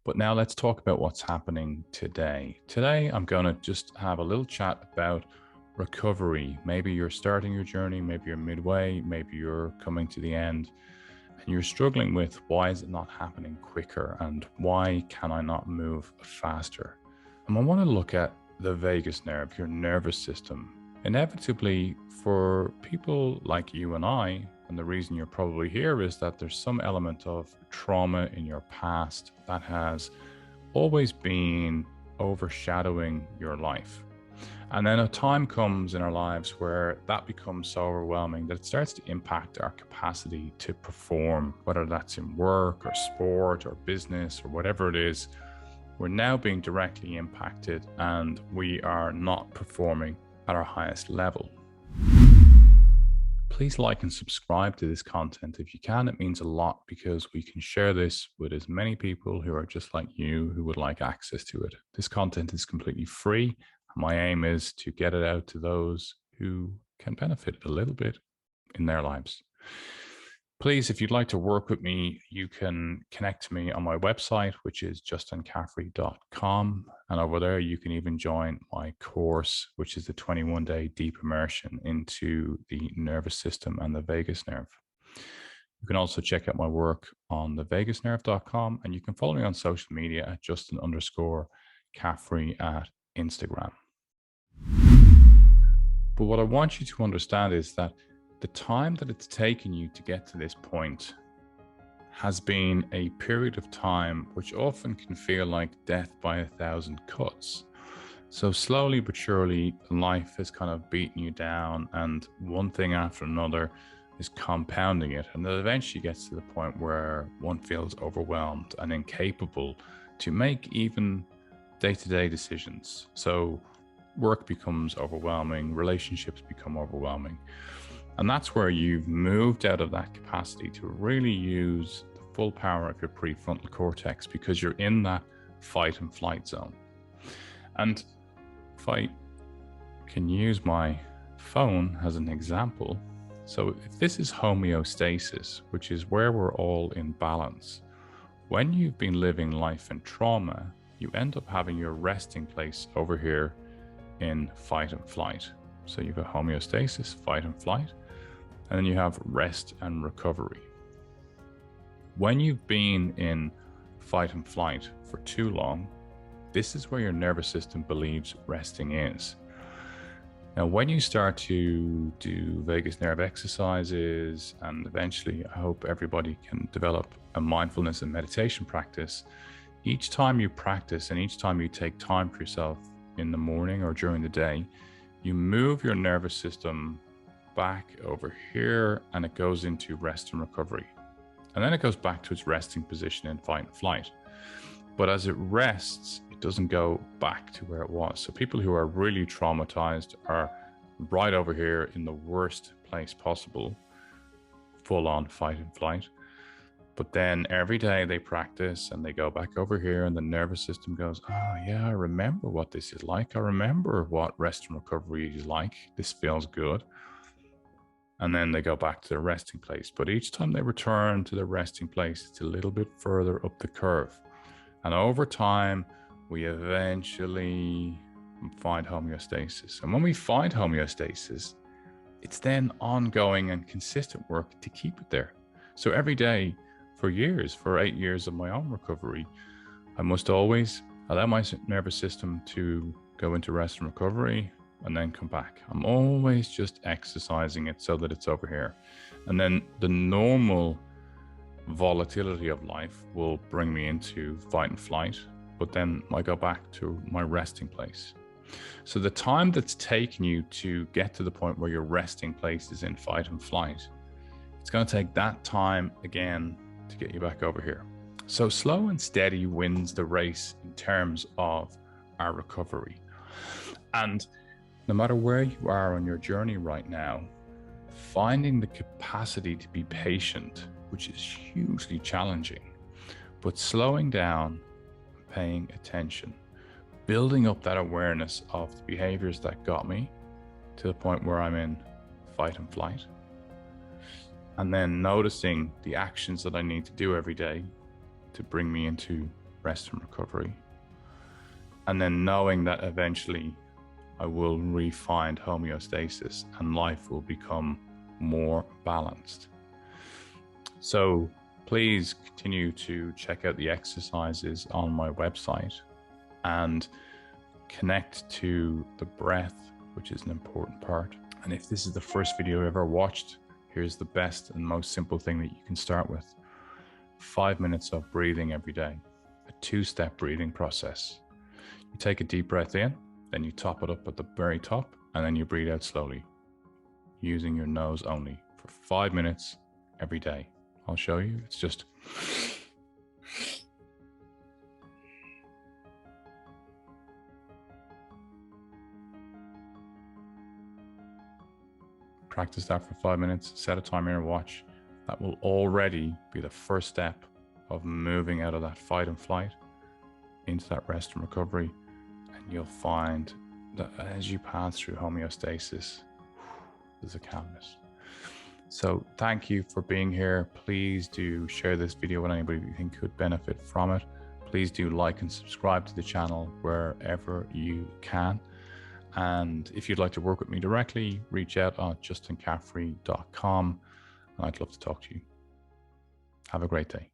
But now let's talk about what's happening today. Today, I'm going to just have a little chat about recovery. Maybe you're starting your journey, maybe you're midway, maybe you're coming to the end, and you're struggling with why is it not happening quicker and why can I not move faster? And I want to look at the vagus nerve, your nervous system. Inevitably, for people like you and I, and the reason you're probably here is that there's some element of trauma in your past that has always been overshadowing your life. And then a time comes in our lives where that becomes so overwhelming that it starts to impact our capacity to perform, whether that's in work or sport or business or whatever it is. We're now being directly impacted and we are not performing at our highest level. Please like and subscribe to this content if you can. It means a lot because we can share this with as many people who are just like you who would like access to it. This content is completely free. My aim is to get it out to those who can benefit a little bit in their lives. Please, if you'd like to work with me, you can connect to me on my website, which is justincaffrey.com. And over there, you can even join my course, which is the 21-day deep immersion into the nervous system and the vagus nerve. You can also check out my work on thevagusnerve.com, and you can follow me on social media at Justin_Caffrey at Instagram. But what I want you to understand is that the time that it's taken you to get to this point has been a period of time which often can feel like death by 1,000 cuts. So slowly but surely, life has kind of beaten you down, and one thing after another is compounding it. And it eventually gets to the point where one feels overwhelmed and incapable to make even day-to-day decisions. So work becomes overwhelming, relationships become overwhelming. And that's where you've moved out of that capacity to really use the full power of your prefrontal cortex, because you're in that fight and flight zone. And if I can use my phone as an example, so if this is homeostasis, which is where we're all in balance, when you've been living life in trauma, you end up having your resting place over here in fight and flight. So you've got homeostasis, fight and flight, and then you have rest and recovery. When you've been in fight and flight for too long, this is where your nervous system believes resting is. Now, when you start to do vagus nerve exercises, and eventually I hope everybody can develop a mindfulness and meditation practice, each time you practice and each time you take time for yourself in the morning or during the day, you move your nervous system back over here and it goes into rest and recovery. And then it goes back to its resting position in fight and flight. But as it rests, it doesn't go back to where it was. So people who are really traumatized are right over here in the worst place possible, full on fight and flight. But then every day they practice and they go back over here and the nervous system goes, oh yeah, I remember what this is like. I remember what rest and recovery is like. This feels good. And then they go back to their resting place. But each time they return to the resting place, it's a little bit further up the curve. And over time, we eventually find homeostasis. And when we find homeostasis, it's then ongoing and consistent work to keep it there. So every day for years, for 8 years of my own recovery, I must always allow my nervous system to go into rest and recovery and then come back. I'm always just exercising it so that it's over here. And then the normal volatility of life will bring me into fight and flight, but then I go back to my resting place. So the time that's taken you to get to the point where your resting place is in fight and flight, it's going to take that time again to get you back over here. So slow and steady wins the race in terms of our recovery. And no matter where you are on your journey right now, finding the capacity to be patient, which is hugely challenging, but slowing down, paying attention, building up that awareness of the behaviors that got me to the point where I'm in fight and flight, and then noticing the actions that I need to do every day to bring me into rest and recovery. And then knowing that eventually I will re-find homeostasis and life will become more balanced. So please continue to check out the exercises on my website and connect to the breath, which is an important part. And if this is the first video you ever watched, here's the best and most simple thing that you can start with. 5 minutes of breathing every day, a 2-step breathing process. You take a deep breath in, then you top it up at the very top, and then you breathe out slowly, using your nose only for 5 minutes every day. I'll show you. It's just practice that for 5 minutes, set a timer and watch. That will already be the first step of moving out of that fight and flight into that rest and recovery. And you'll find that as you pass through homeostasis, there's a calmness. So thank you for being here. Please do share this video with anybody you think could benefit from it. Please do like and subscribe to the channel wherever you can. And if you'd like to work with me directly, reach out on justincaffrey.com, and I'd love to talk to you. Have a great day.